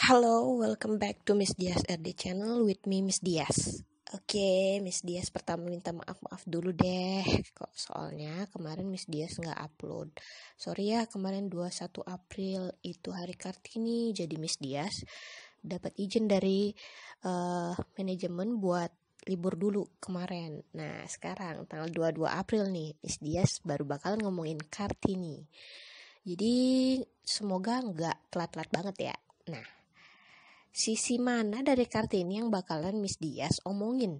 Halo, welcome back to Miss Dias RD channel with me Miss Dias. Oke, Miss Dias pertama minta maaf dulu deh. Kok soalnya kemarin Miss Dias nggak upload. Sorry ya, kemarin 21 April itu hari Kartini, jadi Miss Dias dapat izin dari manajemen buat libur dulu kemarin. Nah, sekarang tanggal 22 April nih, Miss Dias baru bakalan ngomongin Kartini. Jadi semoga nggak telat-telat banget ya. Nah, sisi mana dari Kartini yang bakalan Miss Dias omongin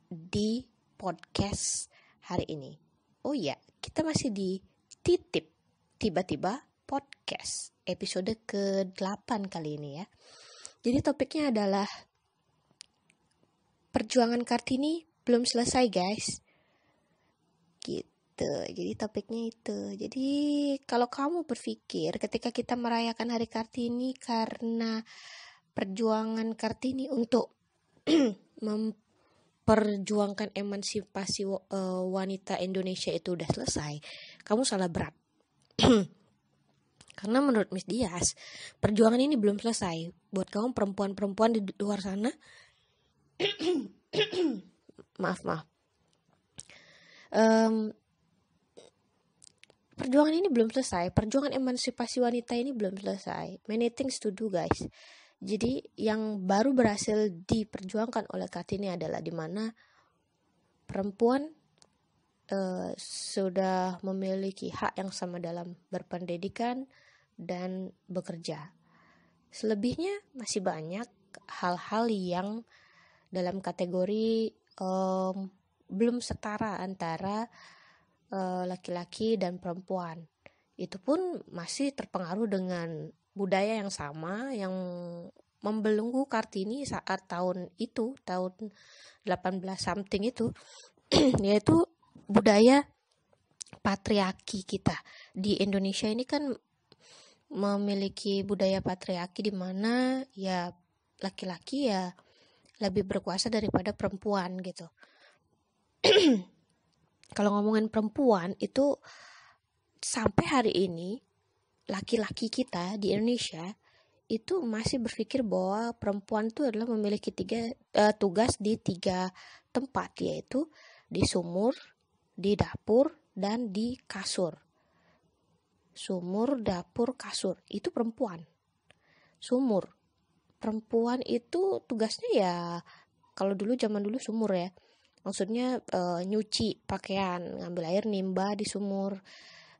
di podcast hari ini? Oh iya, kita masih di titip tiba-tiba podcast episode ke-8 kali ini ya. Jadi topiknya adalah perjuangan Kartini belum selesai guys. Gitu. Jadi topiknya itu. Jadi kalau kamu berpikir ketika kita merayakan hari Kartini karena perjuangan Kartini untuk memperjuangkan emansipasi wanita Indonesia itu udah selesai, kamu salah berat. Karena menurut Miss Dias, perjuangan ini belum selesai. Buat kamu perempuan-perempuan di luar sana, maaf. Perjuangan ini belum selesai. Perjuangan emansipasi wanita ini belum selesai. Many things to do guys. Jadi yang baru berhasil diperjuangkan oleh Kartini adalah di mana perempuan sudah memiliki hak yang sama dalam berpendidikan dan bekerja. Selebihnya masih banyak hal-hal yang dalam kategori belum setara antara laki-laki dan perempuan. Itu pun masih terpengaruh dengan budaya yang sama yang membelenggu Kartini saat tahun 18 something itu yaitu budaya patriarki kita. Di Indonesia ini kan memiliki budaya patriarki di mana ya laki-laki ya lebih berkuasa daripada perempuan gitu. Kalau ngomongin perempuan itu sampai hari ini laki-laki kita di Indonesia itu masih berpikir bahwa perempuan itu adalah memiliki tugas di 3 tempat, yaitu di sumur, di dapur, dan di kasur. Sumur, dapur, kasur itu perempuan. Sumur, perempuan itu tugasnya ya kalau zaman dulu sumur ya, maksudnya nyuci pakaian, ngambil air nimba di sumur,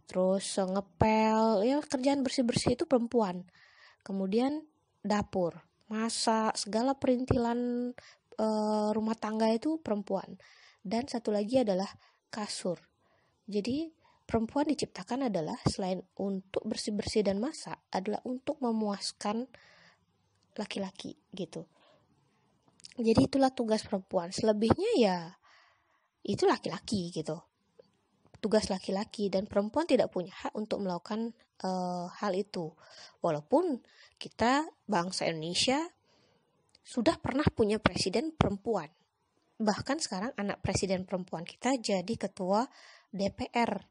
terus ngepel, ya kerjaan bersih-bersih itu perempuan. Kemudian dapur, masak, segala perintilan rumah tangga itu perempuan. Dan satu lagi adalah kasur. Jadi perempuan diciptakan adalah selain untuk bersih-bersih dan masak, adalah untuk memuaskan laki-laki gitu. Jadi itulah tugas perempuan. Selebihnya ya itu laki-laki gitu. Tugas laki-laki, dan perempuan tidak punya hak untuk melakukan hal itu. Walaupun kita bangsa Indonesia sudah pernah punya presiden perempuan. Bahkan sekarang anak presiden perempuan kita jadi ketua DPR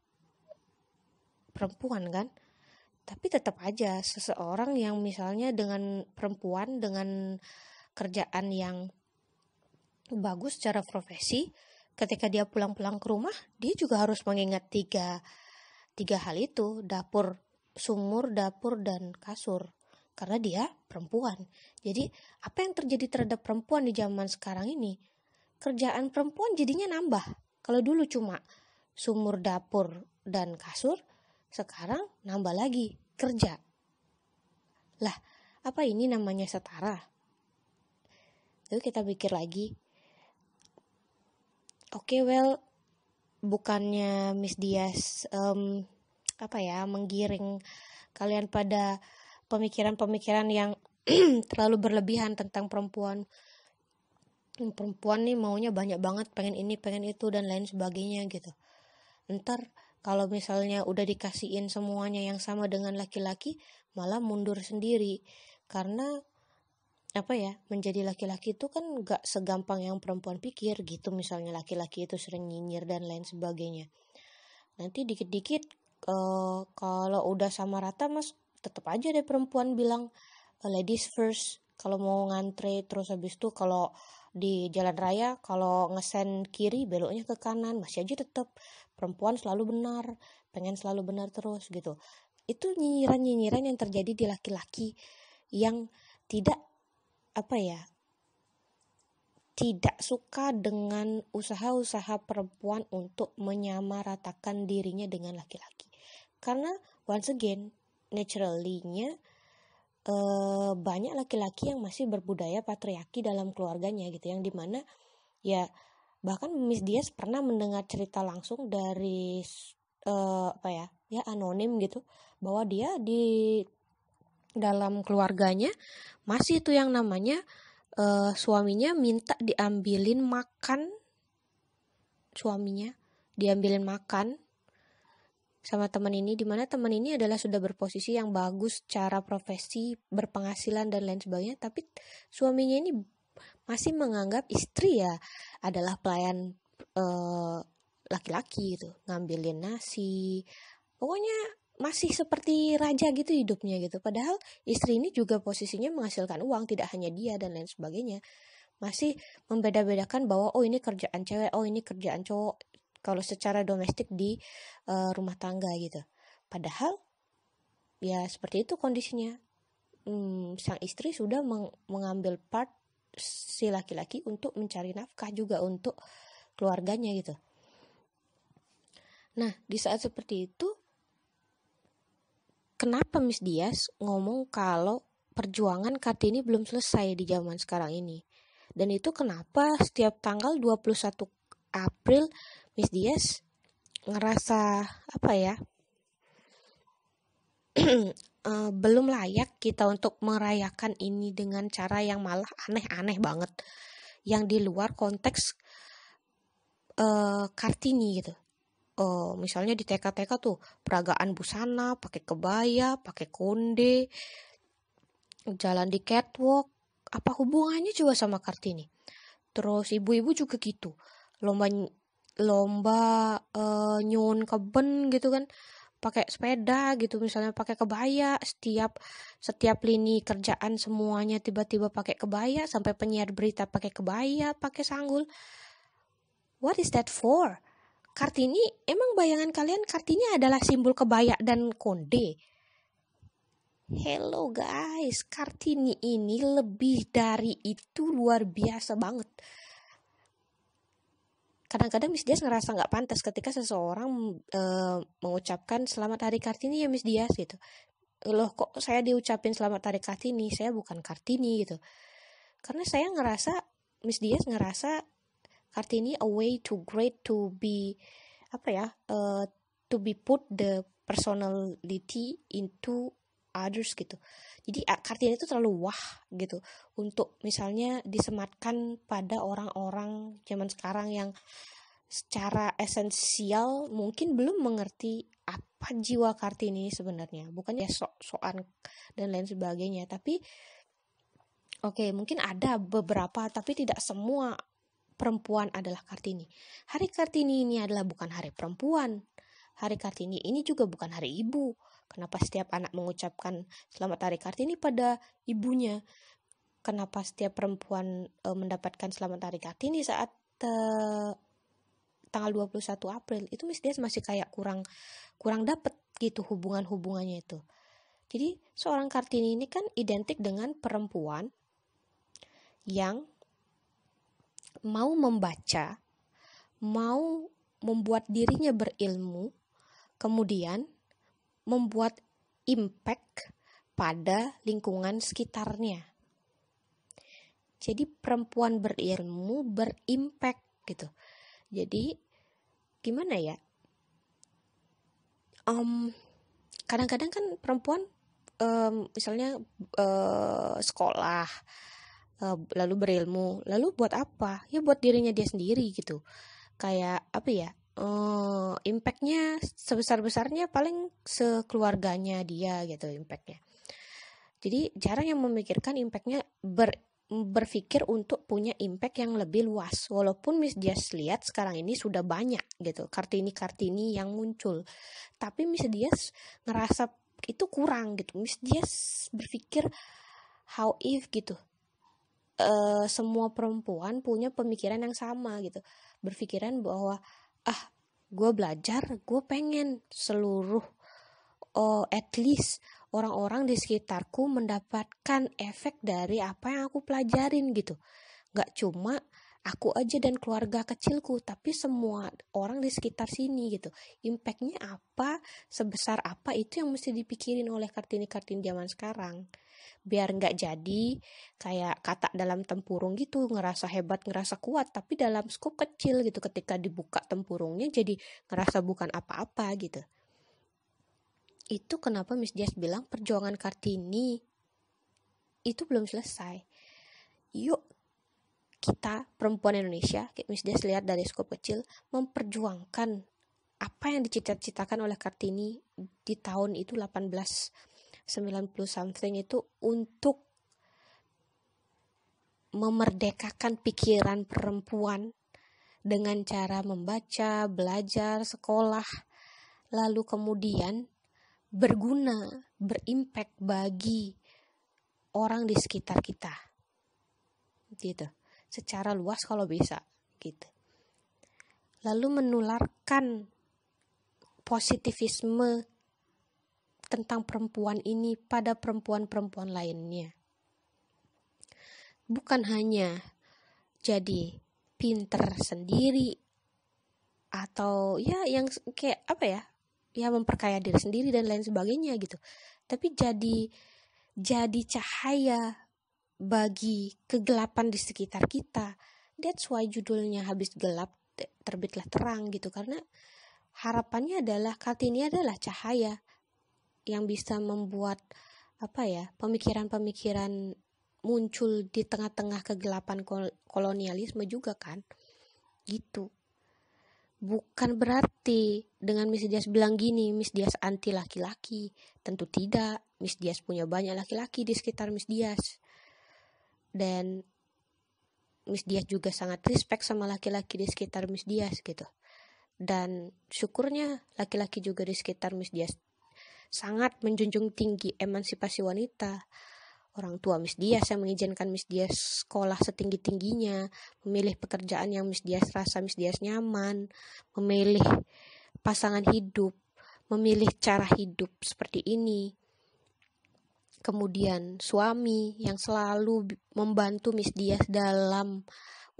perempuan kan. Tapi tetap aja seseorang yang misalnya dengan perempuan dengan kerjaan yang bagus secara profesi, ketika dia pulang-pulang ke rumah, dia juga harus mengingat tiga hal itu, dapur, sumur, dapur, dan kasur. Karena dia perempuan. Jadi apa yang terjadi terhadap perempuan di zaman sekarang ini? Kerjaan perempuan jadinya nambah. Kalau dulu cuma sumur, dapur, dan kasur, sekarang nambah lagi kerja. Lah, apa ini namanya setara? Lalu kita pikir lagi. Oke, bukannya Miss Dias menggiring kalian pada pemikiran-pemikiran yang terlalu berlebihan tentang perempuan. Perempuan nih maunya banyak banget, pengen ini, pengen itu, dan lain sebagainya gitu. Ntar kalau misalnya udah dikasihin semuanya yang sama dengan laki-laki, malah mundur sendiri. Karena menjadi laki-laki itu kan gak segampang yang perempuan pikir gitu. Misalnya laki-laki itu sering nyinyir dan lain sebagainya. Nanti dikit-dikit kalau udah sama rata mas, tetap aja deh perempuan bilang ladies first kalau mau ngantre, terus habis itu kalau di jalan raya kalau ngesen kiri beloknya ke kanan, masih aja tetap perempuan selalu benar, pengen selalu benar terus gitu. Itu nyinyiran-nyinyiran yang terjadi di laki-laki yang tidak tidak suka dengan usaha-usaha perempuan untuk menyamaratakan dirinya dengan laki-laki. Karena once again, naturally-nya banyak laki-laki yang masih berbudaya patriarki dalam keluarganya gitu, yang dimana ya bahkan Miss Diaz pernah mendengar cerita langsung dari anonim gitu, bahwa dia di dalam keluarganya masih itu yang namanya suaminya minta diambilin makan sama teman ini, dimana teman ini adalah sudah berposisi yang bagus secara profesi, berpenghasilan dan lain sebagainya, tapi suaminya ini masih menganggap istri ya adalah pelayan laki-laki gitu, ngambilin nasi, pokoknya masih seperti raja gitu hidupnya gitu. Padahal istri ini juga posisinya menghasilkan uang, tidak hanya dia dan lain sebagainya. Masih membeda-bedakan bahwa oh ini kerjaan cewek, oh ini kerjaan cowok kalau secara domestik di rumah tangga gitu. Padahal ya seperti itu kondisinya. Sang istri sudah mengambil part si laki-laki untuk mencari nafkah juga untuk keluarganya gitu. Nah, di saat seperti itu, kenapa Miss Diaz ngomong kalau perjuangan Kartini belum selesai di zaman sekarang ini? Dan itu kenapa setiap tanggal 21 April Miss Diaz ngerasa belum layak kita untuk merayakan ini dengan cara yang malah aneh-aneh banget, yang di luar konteks Kartini gitu. Misalnya di TK-TK tuh peragaan busana, pakai kebaya, pakai konde, jalan di catwalk, apa hubungannya juga sama Kartini? Terus ibu-ibu juga gitu, lomba nyun keben gitu kan, pakai sepeda gitu, misalnya pakai kebaya, setiap lini kerjaan semuanya tiba-tiba pakai kebaya, sampai penyiar berita pakai kebaya, pakai sanggul. What is that for? Kartini, emang bayangan kalian Kartini adalah simbol kebaya dan konde? Hello guys, Kartini ini lebih dari itu, luar biasa banget. Kadang-kadang Miss Diaz ngerasa nggak pantas ketika seseorang mengucapkan selamat hari Kartini ya Miss Diaz gitu. Loh kok saya diucapin selamat hari Kartini, saya bukan Kartini gitu. Karena saya ngerasa, Miss Diaz ngerasa Kartini a way too great to be to be put the personality into others gitu. Jadi Kartini itu terlalu wah gitu untuk misalnya disematkan pada orang-orang zaman sekarang yang secara esensial mungkin belum mengerti apa jiwa Kartini sebenarnya. Bukannya sok-sokan dan lain sebagainya, tapi mungkin ada beberapa, tapi tidak semua perempuan adalah Kartini. Hari Kartini ini adalah bukan hari perempuan. Hari Kartini ini juga bukan hari ibu. Kenapa setiap anak mengucapkan selamat hari Kartini pada ibunya? Kenapa setiap perempuan mendapatkan selamat hari Kartini saat tanggal 21 April? Itu Miss Diaz masih kayak kurang dapet gitu hubungannya itu. Jadi seorang Kartini ini kan identik dengan perempuan yang mau membaca, mau membuat dirinya berilmu, kemudian membuat impact pada lingkungan sekitarnya. Jadi perempuan berilmu, berimpact gitu. Jadi gimana ya? Kadang-kadang kan perempuan misalnya sekolah, lalu berilmu, lalu buat apa? Ya buat dirinya dia sendiri gitu. Kayak impactnya sebesar-besarnya paling sekeluarganya dia gitu impactnya. Jadi jarang yang memikirkan impactnya, berpikir untuk punya impact yang lebih luas. Walaupun Miss Diaz lihat sekarang ini sudah banyak gitu Kartini yang muncul, tapi Miss Diaz ngerasa itu kurang gitu. Miss Diaz berpikir how if gitu, semua perempuan punya pemikiran yang sama gitu, berpikiran bahwa gue belajar, gue pengen seluruh at least orang-orang di sekitarku mendapatkan efek dari apa yang aku pelajarin gitu. Gak cuma aku aja dan keluarga kecilku, tapi semua orang di sekitar sini gitu. Impactnya apa, sebesar apa, itu yang mesti dipikirin oleh Kartini-Kartini zaman sekarang. Biar gak jadi kayak kata dalam tempurung gitu, ngerasa hebat, ngerasa kuat, tapi dalam skop kecil gitu. Ketika dibuka tempurungnya jadi ngerasa bukan apa-apa gitu. Itu kenapa Miss Dias bilang perjuangan Kartini itu belum selesai. Yuk kita perempuan Indonesia, Miss Dias lihat dari skop kecil, memperjuangkan apa yang dicita-citakan oleh Kartini di tahun itu 1890 something itu, untuk memerdekakan pikiran perempuan dengan cara membaca, belajar, sekolah, lalu kemudian berguna, berimpact bagi orang di sekitar kita gitu, secara luas kalau bisa gitu. Lalu menularkan positivisme tentang perempuan ini pada perempuan-perempuan lainnya. Bukan hanya jadi pinter sendiri atau ya yang kayak apa ya memperkaya diri sendiri dan lain sebagainya gitu, tapi jadi cahaya bagi kegelapan di sekitar kita. That's why judulnya Habis Gelap Terbitlah Terang gitu, karena harapannya adalah Kartini adalah cahaya yang bisa membuat pemikiran-pemikiran muncul di tengah-tengah kegelapan kolonialisme juga kan gitu. Bukan berarti dengan Miss Dias bilang gini, Miss Dias anti laki-laki. Tentu tidak. Miss Dias punya banyak laki-laki di sekitar Miss Dias. Dan Miss Dias juga sangat respect sama laki-laki di sekitar Miss Dias gitu. Dan syukurnya laki-laki juga di sekitar Miss Dias sangat menjunjung tinggi emansipasi wanita. Orang tua Miss Dias yang mengizinkan Miss Dias sekolah setinggi-tingginya, memilih pekerjaan yang Miss Dias rasa Miss Dias nyaman, memilih pasangan hidup, memilih cara hidup seperti ini. Kemudian suami yang selalu membantu Miss Dias dalam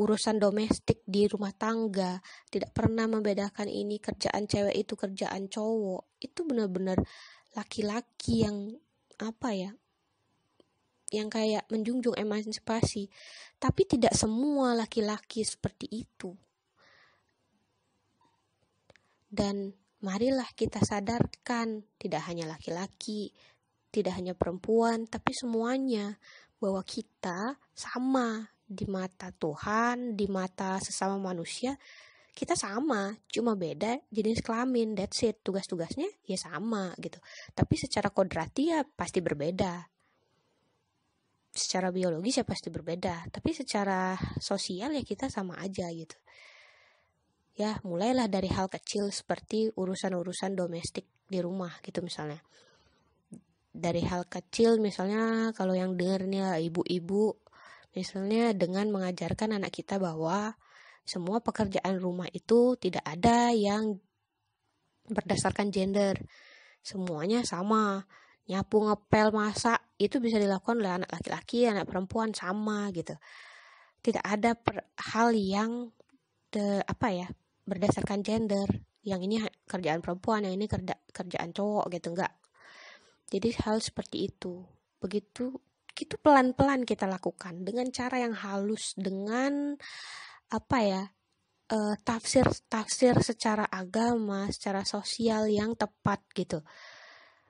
urusan domestik di rumah tangga, tidak pernah membedakan ini kerjaan cewek itu kerjaan cowok. Itu benar-benar laki-laki yang yang kayak menjunjung emansipasi. Tapi tidak semua laki-laki seperti itu. Dan marilah kita sadarkan, tidak hanya laki-laki, tidak hanya perempuan, tapi semuanya, bahwa kita sama di mata Tuhan, di mata sesama manusia. Kita sama, cuma beda jenis kelamin, that's it. Tugas-tugasnya ya sama gitu, tapi secara kodrati ya pasti berbeda. Secara biologis ya pasti berbeda, tapi secara sosial ya kita sama aja gitu. Ya mulailah dari hal kecil seperti urusan-urusan domestik di rumah gitu misalnya. Dari hal kecil misalnya, kalau yang denger nih ibu-ibu, misalnya dengan mengajarkan anak kita bahwa semua pekerjaan rumah itu tidak ada yang berdasarkan gender, semuanya sama. Nyapu, ngepel, masak itu bisa dilakukan oleh anak laki-laki, anak perempuan sama gitu. Tidak ada hal yang berdasarkan gender, yang ini kerjaan perempuan, yang ini kerjaan cowok gitu, enggak. Jadi hal seperti itu, begitu itu pelan-pelan kita lakukan dengan cara yang halus, dengan tafsir secara agama, secara sosial yang tepat gitu.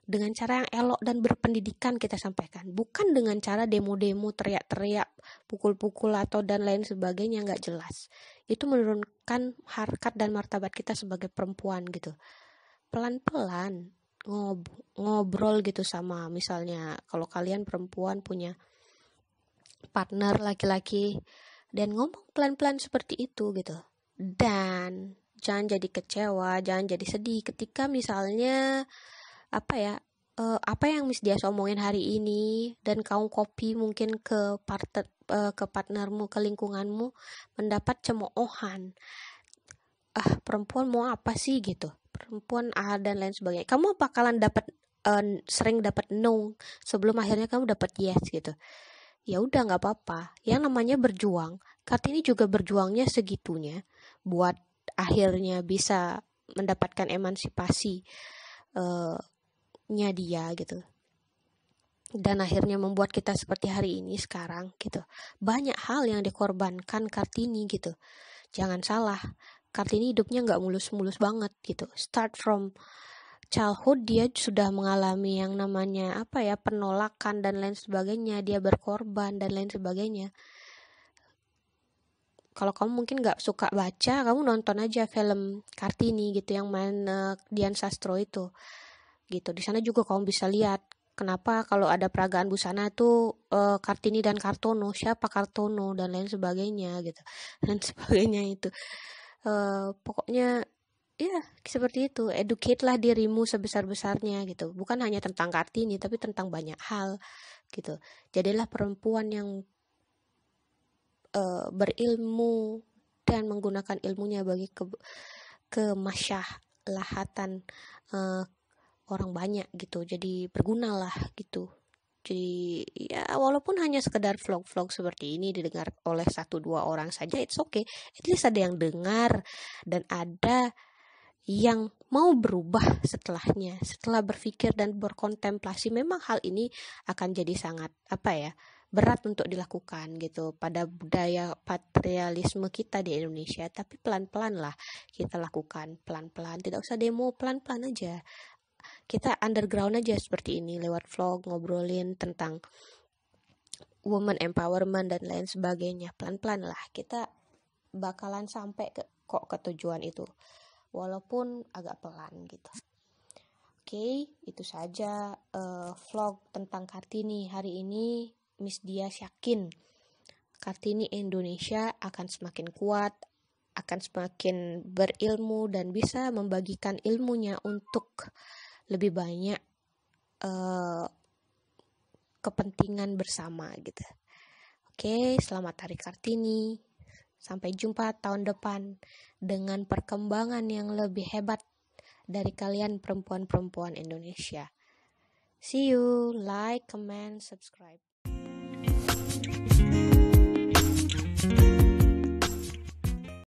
Dengan cara yang elok dan berpendidikan kita sampaikan, bukan dengan cara demo-demo, teriak-teriak, pukul-pukul atau dan lain sebagainya, nggak jelas. Itu menurunkan harkat dan martabat kita sebagai perempuan gitu. Pelan-pelan ngobrol gitu sama, misalnya kalau kalian perempuan punya partner laki-laki, dan ngomong pelan-pelan seperti itu gitu. Dan jangan jadi kecewa, jangan jadi sedih ketika misalnya apa yang Miss Dias omongin hari ini dan kamu copy mungkin ke partnermu, ke lingkunganmu, mendapat cemoohan. Perempuan mau apa sih gitu, perempuan dan lain sebagainya. Kamu bakalan sering dapat no sebelum akhirnya kamu dapat yes gitu. Ya udah, nggak apa-apa, yang namanya berjuang. Kartini juga berjuangnya segitunya buat akhirnya bisa mendapatkan emansipasi nya dia gitu, dan akhirnya membuat kita seperti hari ini sekarang gitu. Banyak hal yang dikorbankan Kartini gitu. Jangan salah, Kartini hidupnya nggak mulus-mulus banget gitu. Start from childhood dia sudah mengalami yang namanya penolakan dan lain sebagainya. Dia berkorban dan lain sebagainya. Kalau kamu mungkin nggak suka baca, kamu nonton aja film Kartini gitu yang main Dian Sastro itu gitu. Di sana juga kamu bisa lihat kenapa kalau ada peragaan busana tuh Kartini dan Kartono, siapa Kartono dan lain sebagainya gitu. Dan sebagainya itu. Pokoknya ya seperti itu. Educate lah dirimu sebesar-besarnya gitu. Bukan hanya tentang Kartini tapi tentang banyak hal gitu. Jadilah perempuan yang berilmu dan menggunakan ilmunya bagi kemaslahatan orang banyak gitu. Jadi bergunalah gitu. Jadi ya walaupun hanya sekedar vlog-vlog seperti ini didengar oleh 1-2 orang saja, it's okay. At least ada yang dengar dan ada yang mau berubah setelahnya, setelah berpikir dan berkontemplasi. Memang hal ini akan jadi sangat berat untuk dilakukan gitu pada budaya patrialisme kita di Indonesia, tapi pelan-pelan lah kita lakukan, pelan-pelan, tidak usah demo, pelan-pelan aja. Kita underground aja seperti ini lewat vlog, ngobrolin tentang woman empowerment dan lain sebagainya. Pelan-pelan lah kita bakalan sampai ke tujuan itu, walaupun agak pelan gitu. Oke, itu saja vlog tentang Kartini hari ini. Miss Dias yakin Kartini Indonesia akan semakin kuat, akan semakin berilmu dan bisa membagikan ilmunya untuk lebih banyak kepentingan bersama gitu. Oke, selamat Hari Kartini. Sampai jumpa tahun depan dengan perkembangan yang lebih hebat dari kalian perempuan-perempuan Indonesia. See you, like, comment, subscribe.